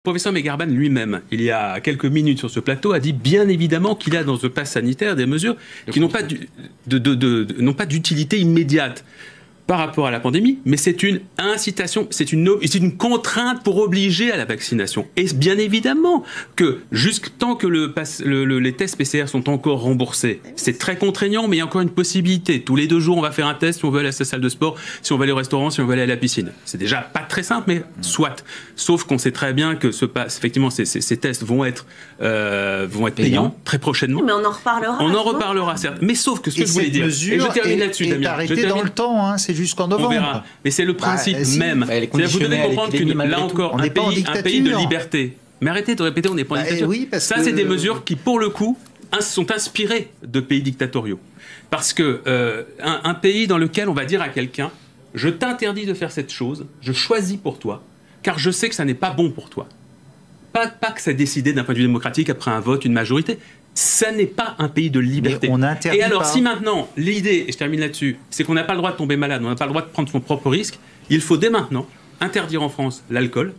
Le professeur Megarban lui-même, il y a quelques minutes sur ce plateau, a dit bien évidemment qu'il y a dans ce pass sanitaire des mesures qui n'ont pas d'utilité immédiate par rapport à la pandémie, mais c'est une incitation, c'est une contrainte pour obliger à la vaccination. Et bien évidemment que tant que les tests PCR sont encore remboursés, c'est très contraignant, mais il y a encore une possibilité. Tous les 2 jours, on va faire un test si on veut aller à sa salle de sport, si on veut aller au restaurant, si on veut aller à la piscine. C'est déjà pas très simple, mais soit. Sauf qu'on sait très bien que effectivement, ces tests vont être payants très prochainement. Mais on en reparlera. On en reparlera, certes. Mais sauf que ce que je voulais dire, et je termine là-dessus, Damien. Arrêté dans le temps, hein, c'est jusqu'en novembre. On verra. Mais c'est le principe même. Vous devez comprendre que là encore, un pays de liberté. Mais arrêtez de répéter, on n'est pas en dictature. Oui, ça, c'est des mesures qui, pour le coup, sont inspirées de pays dictatoriaux. Parce que un pays dans lequel on va dire à quelqu'un, je t'interdis de faire cette chose, je choisis pour toi, car je sais que ça n'est pas bon pour toi. Pas que c'est décidé d'un point de vue démocratique après un vote, une majorité. Ça n'est pas un pays de liberté. Et alors, si maintenant, l'idée, et je termine là-dessus, c'est qu'on n'a pas le droit de tomber malade, on n'a pas le droit de prendre son propre risque, il faut dès maintenant interdire en France l'alcool,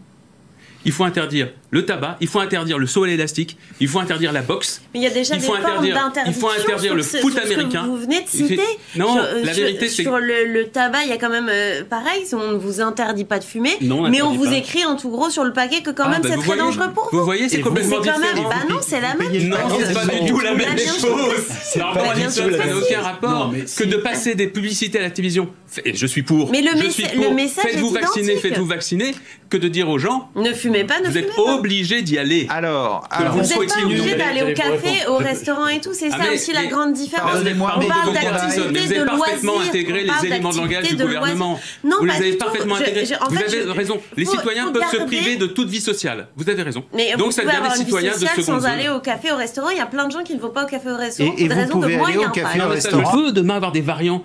il faut interdire le tabac, il faut interdire le saut à l'élastique, il faut interdire la boxe. Mais il y a déjà des formes d'interdiction. Il faut interdire le foot américain. Vous venez de citer. Non, la vérité, c'est sur le tabac, il y a quand même pareil. On ne vous interdit pas de fumer, non, mais on vous écrit en tout gros sur le paquet que quand même c'est très dangereux pour vous. Vous voyez, c'est complètement différent. Bah non, c'est la même. Non, c'est pas du tout la même chose. Ça n'a aucun rapport que de passer des publicités à la télévision. Je suis pour. Mais le message est identique. Faites-vous vacciner, que de dire aux gens ne fumez pas, ne fumez pas. Vous êtes obligé d'y aller. Alors vous n'êtes pas obligé d'aller au café, au restaurant et tout. C'est ça aussi la grande différence. On parle d'activité, de loisirs. Vous avez parfaitement intégré les éléments de langage du gouvernement. Vous les avez parfaitement intégrés. Vous avez raison. Les citoyens peuvent se priver de toute vie sociale. Vous avez raison. Donc ça devient des citoyens de seconde zone. Sans aller au café, au restaurant, il y a plein de gens qui ne vont pas au café, au restaurant. Et vous pouvez aller au café, au restaurant. On peut demain avoir des variants.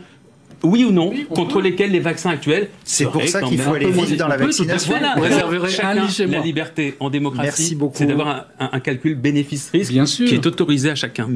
Oui ou non, contre lesquels les vaccins actuels. C'est pour ça qu'il faut aller vite dans la vaccination. Vous réserverez la liberté en démocratie, c'est d'avoir un calcul bénéfice-risque qui est autorisé à chacun.